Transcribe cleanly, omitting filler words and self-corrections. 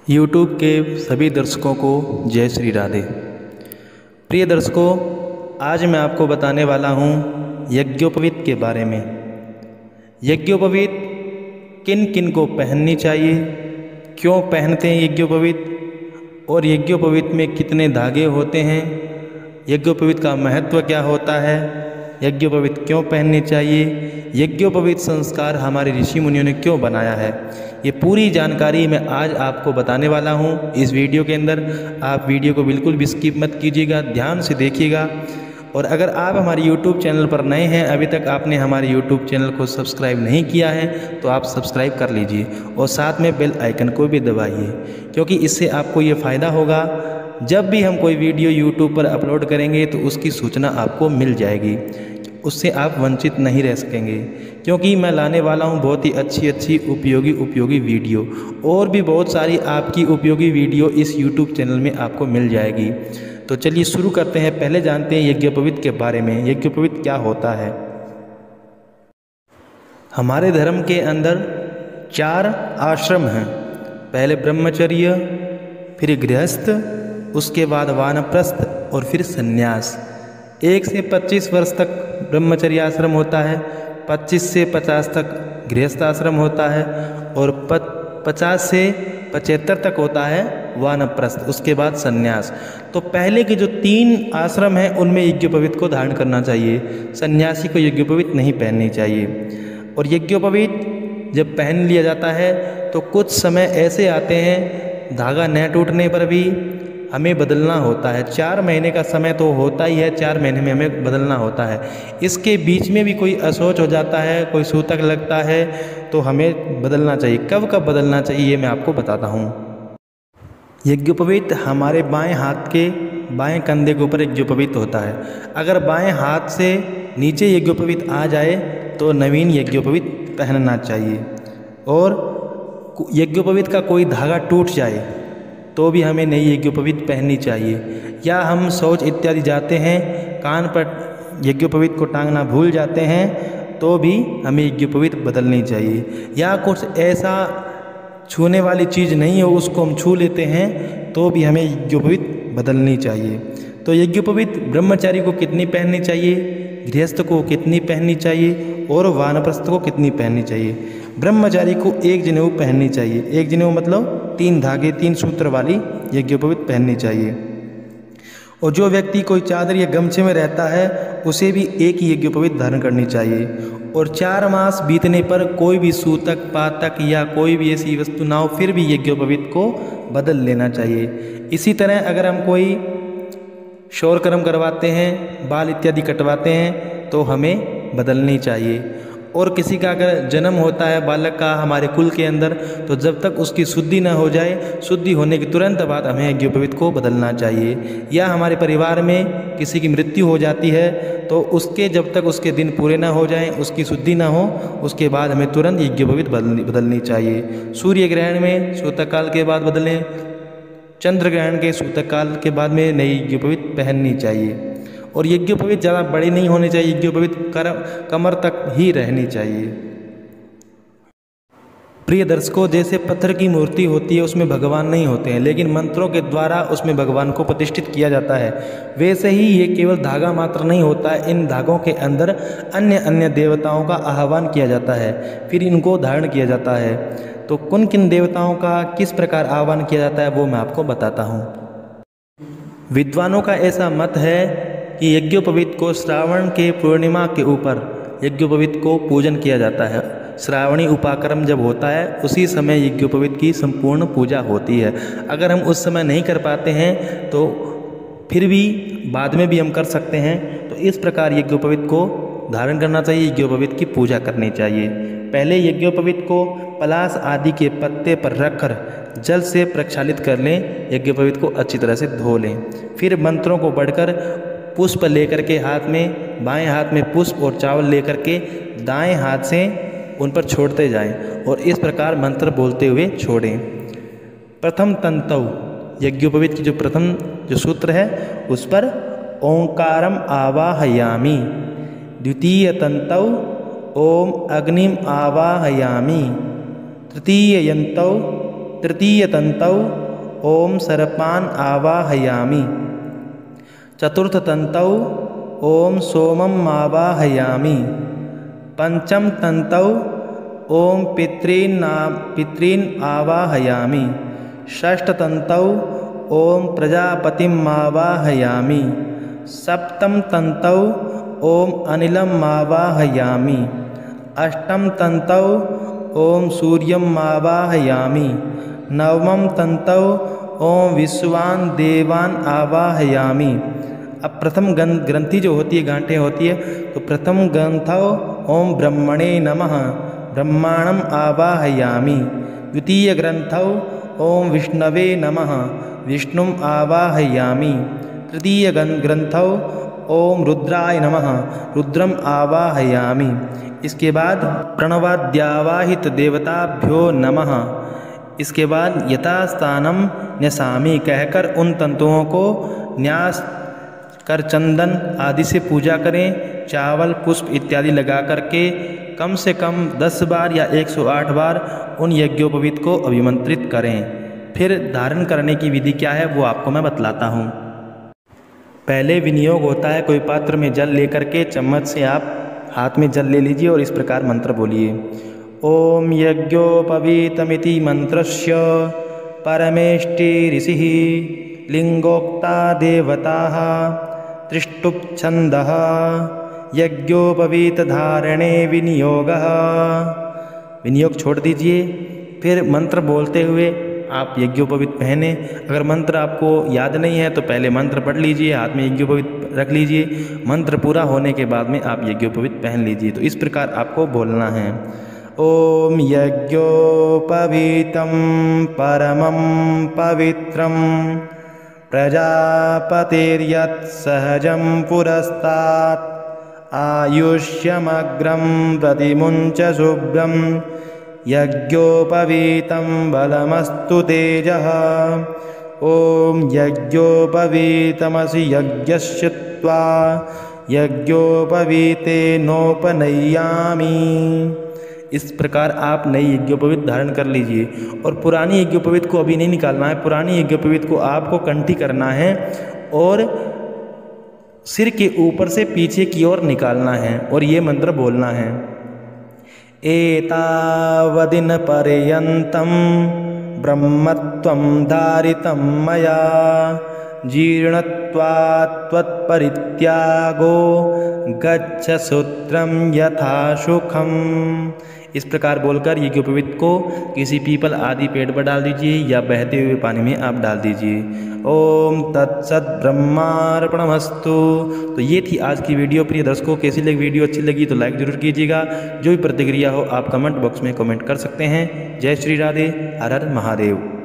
YouTube के सभी दर्शकों को जय श्री राधे। प्रिय दर्शकों, आज मैं आपको बताने वाला हूँ यज्ञोपवीत के बारे में। यज्ञोपवीत किन किन को पहननी चाहिए, क्यों पहनते हैं यज्ञोपवीत, और यज्ञोपवीत में कितने धागे होते हैं, यज्ञोपवीत का महत्व क्या होता है, यज्ञोपवीत क्यों पहननी चाहिए, यज्ञोपवीत संस्कार हमारे ऋषि मुनियों ने क्यों बनाया है, ये पूरी जानकारी मैं आज आपको बताने वाला हूँ इस वीडियो के अंदर। आप वीडियो को बिल्कुल भी स्किप मत कीजिएगा, ध्यान से देखिएगा। और अगर आप हमारे YouTube चैनल पर नए हैं, अभी तक आपने हमारे YouTube चैनल को सब्सक्राइब नहीं किया है, तो आप सब्सक्राइब कर लीजिए और साथ में बेल आइकन को भी दबाइए, क्योंकि इससे आपको ये फ़ायदा होगा, जब भी हम कोई वीडियो YouTube पर अपलोड करेंगे तो उसकी सूचना आपको मिल जाएगी, उससे आप वंचित नहीं रह सकेंगे। क्योंकि मैं लाने वाला हूँ बहुत ही अच्छी उपयोगी वीडियो, और भी बहुत सारी आपकी उपयोगी वीडियो इस YouTube चैनल में आपको मिल जाएगी। तो चलिए शुरू करते हैं। पहले जानते हैं यज्ञोपवीत के बारे में। यज्ञोपवीत क्या होता है। हमारे धर्म के अंदर 4 आश्रम हैं। पहले ब्रह्मचर्य, फिर गृहस्थ, उसके बाद वानप्रस्थ और फिर संन्यास। 1 से 25 वर्ष तक ब्रह्मचर्य आश्रम होता है, 25 से 50 तक गृहस्थ आश्रम होता है, और 50 से 75 तक होता है वानप्रस्थ, उसके बाद संन्यास। तो पहले के जो 3 आश्रम हैं उनमें यज्ञोपवीत को धारण करना चाहिए, सन्यासी को यज्ञोपवीत नहीं पहननी चाहिए। और यज्ञोपवीत जब पहन लिया जाता है तो कुछ समय ऐसे आते हैं धागा न टूटने पर भी हमें बदलना होता है। 4 महीने का समय तो होता ही है, 4 महीने में हमें बदलना होता है। इसके बीच में भी कोई असोच हो जाता है, कोई सूतक लगता है, तो हमें बदलना चाहिए। कब कब बदलना चाहिए ये मैं आपको बताता हूँ। यज्ञोपवीत हमारे बाएं हाथ के बाएं कंधे के ऊपर यज्ञोपवीत होता है। अगर बाएं हाथ से नीचे यज्ञोपवीत आ जाए तो नवीन यज्ञोपवीत पहनना चाहिए। और यज्ञोपवीत का कोई धागा टूट जाए तो भी हमें नई यज्ञोपवीत पहननी चाहिए। या हम शौच इत्यादि जाते हैं, कान पर यज्ञोपवीत को टांगना भूल जाते हैं, तो भी हमें यज्ञोपवीत बदलनी चाहिए। या कुछ ऐसा छूने वाली चीज़ नहीं हो, उसको हम छू लेते हैं, तो भी हमें यज्ञोपवीत बदलनी चाहिए। तो यज्ञोपवीत ब्रह्मचारी को कितनी पहननी चाहिए, गृहस्थ को कितनी पहननी चाहिए, और वानप्रस्थ को कितनी पहननी चाहिए। ब्रह्मचारी को 1 जनेऊ पहननी चाहिए। 1 जनेऊ मतलब 3 धागे 3 सूत्र वाली यज्ञोपवीत पहननी चाहिए। और जो व्यक्ति कोई चादर या गमछे में रहता है उसे भी 1 ही यज्ञोपवीत धारण करनी चाहिए। और 4 मास बीतने पर कोई भी सूतक, पातक या कोई भी ऐसी वस्तु ना हो, फिर भी यज्ञोपवीत को बदल लेना चाहिए। इसी तरह अगर हम कोई शौर कर्म करवाते हैं, बाल इत्यादि कटवाते हैं, तो हमें बदलनी चाहिए। और किसी का अगर जन्म होता है बालक का हमारे कुल के अंदर, तो जब तक उसकी शुद्धि न हो जाए, शुद्धि होने के तुरंत बाद हमें यज्ञोपवीत को बदलना चाहिए। या हमारे परिवार में किसी की मृत्यु हो जाती है तो उसके जब तक उसके दिन पूरे ना हो जाएं, उसकी शुद्धि ना हो, उसके बाद हमें तुरंत यज्ञोपवीत बदलनी चाहिए। सूर्य ग्रहण में सूतक काल के बाद बदलें, चंद्र ग्रहण के सूतक काल के बाद में नई यज्ञोपवीत पहननी चाहिए। और यज्ञोपवीत ज़्यादा बड़े नहीं होने चाहिए, यज्ञोपवीत कमर तक ही रहनी चाहिए। प्रिय दर्शकों, जैसे पत्थर की मूर्ति होती है उसमें भगवान नहीं होते हैं, लेकिन मंत्रों के द्वारा उसमें भगवान को प्रतिष्ठित किया जाता है, वैसे ही ये केवल धागा मात्र नहीं होता है, इन धागों के अंदर अन्य अन्य देवताओं का आह्वान किया जाता है, फिर इनको धारण किया जाता है। तो किन किन देवताओं का किस प्रकार आह्वान किया जाता है वो मैं आपको बताता हूँ। विद्वानों का ऐसा मत है कि यज्ञोपवीत को श्रावण के पूर्णिमा के ऊपर यज्ञोपवीत को पूजन किया जाता है। श्रावणी उपाकर्म जब होता है उसी समय यज्ञोपवीत की संपूर्ण पूजा होती है। अगर हम उस समय नहीं कर पाते हैं तो फिर भी बाद में भी हम कर सकते हैं। तो इस प्रकार यज्ञोपवीत को धारण करना चाहिए, यज्ञोपवीत की पूजा करनी चाहिए। पहले यज्ञोपवीत को पलाश आदि के पत्ते पर रखकर जल से प्रक्षालित कर लें, यज्ञोपवीत को अच्छी तरह से धो लें। फिर मंत्रों को बढ़कर पुष्प लेकर के हाथ में, बाएं हाथ में पुष्प और चावल लेकर के दाएं हाथ से उन पर छोड़ते जाएं, और इस प्रकार मंत्र बोलते हुए छोड़ें। प्रथम तंतौ, यज्ञोपवीत की जो प्रथम जो सूत्र है उस पर ओंकारम आवाहयामि, द्वितीय तंतौ ओम अग्निम आवाहयामि, तृतीय यंतौ तृतीयतन्तौ ॐ सर्पान् आवाहयामि। चतुर्थतन्तौ ॐ सोमम् आवाहयामि। पंचमतन्तौ ॐ पितॄन् आवाहयामि। षष्ठतन्तौ ॐ प्रजापतिम् आवाहयामि। सप्तमतन्तौ ॐ अनिलम् आवाहयामि। अष्टमतन्तौ ॐ सूर्यम् आवाहयामि। नवमतन्तौ ॐ विश्वान् देवान् आवाहयामि। अब प्रथम ग्रंथि जो होती है, गांठें होती है, तो प्रथम ग्रंथौ ॐ ब्रह्मणे नमः, ब्रह्माणम् आवाहयामि। द्वितीय ग्रंथौ ॐ विष्णवे नमः, विष्णुम् आवाहयामि। तृतीय ग्रंथौ ॐ रुद्राय नमः, रुद्रम् आवाहयामि। इसके बाद प्रणवाद्यावाहित देवताभ्यो नमः। इसके बाद यथास्थानं न्यसामि कहकर उन तंतुओं को न्यास कर चंदन आदि से पूजा करें। चावल पुष्प इत्यादि लगा करके कम से कम 10 बार या 108 बार उन यज्ञोपवीत को अभिमंत्रित करें। फिर धारण करने की विधि क्या है वो आपको मैं बतलाता हूँ। पहले विनियोग होता है, कोई पात्र में जल लेकर के चम्मच से आप हाथ में जल ले लीजिए और इस प्रकार मंत्र बोलिए। ओम यज्ञोपवीतमिति मंत्रस्य परमेष्टि ऋषिः लिंगोक्ता देवताः त्रिष्टुप् छन्दः यज्ञोपवीत धारणे विनियोगः। विनियोग छोड़ दीजिए, फिर मंत्र बोलते हुए आप यज्ञोपवीत पहने। अगर मंत्र आपको याद नहीं है तो पहले मंत्र पढ़ लीजिए, हाथ में यज्ञोपवीत रख लीजिए। मंत्र पूरा होने के बाद में आप यज्ञोपवीत पहन लीजिए। तो इस प्रकार आपको बोलना है। ओम यज्ञोपवीतं परमं पवित्रं प्रजापतिर्यत् सहजं पुरस्तात् आयुष्यमग्रं प्रतिमुञ्च शुभ्रं यज्ञोपवीतं बलमस्तु तेजः। ओम यज्ञोपवीतमसि यज्ञस्य त्वा यज्ञोपवीतेनोपनय्यामि। इस प्रकार आप नई यज्ञोपवीत धारण कर लीजिए। और पुरानी यज्ञोपवीत को अभी नहीं निकालना है, पुरानी यज्ञोपवीत को आपको कंठी करना है और सिर के ऊपर से पीछे की ओर निकालना है और ये मंत्र बोलना है। एतावदिन पर्यन्तं ब्रह्मत्वं धारितं मया जीर्णत्वात् त्वत्परित्यागो गच्छ सूत्रं यथा सुखम्। इस प्रकार बोलकर यज्ञोपवीत को किसी पीपल आदि पेड़ पर डाल दीजिए या बहते हुए पानी में आप डाल दीजिए। ओम तत्सत ब्रह्मार्पणमस्तु। तो ये थी आज की वीडियो। प्रिय दर्शकों, कैसी लगी वीडियो? अच्छी लगी तो लाइक जरूर कीजिएगा। जो भी प्रतिक्रिया हो आप कमेंट बॉक्स में कमेंट कर सकते हैं। जय श्री राधे, हर हर महादेव।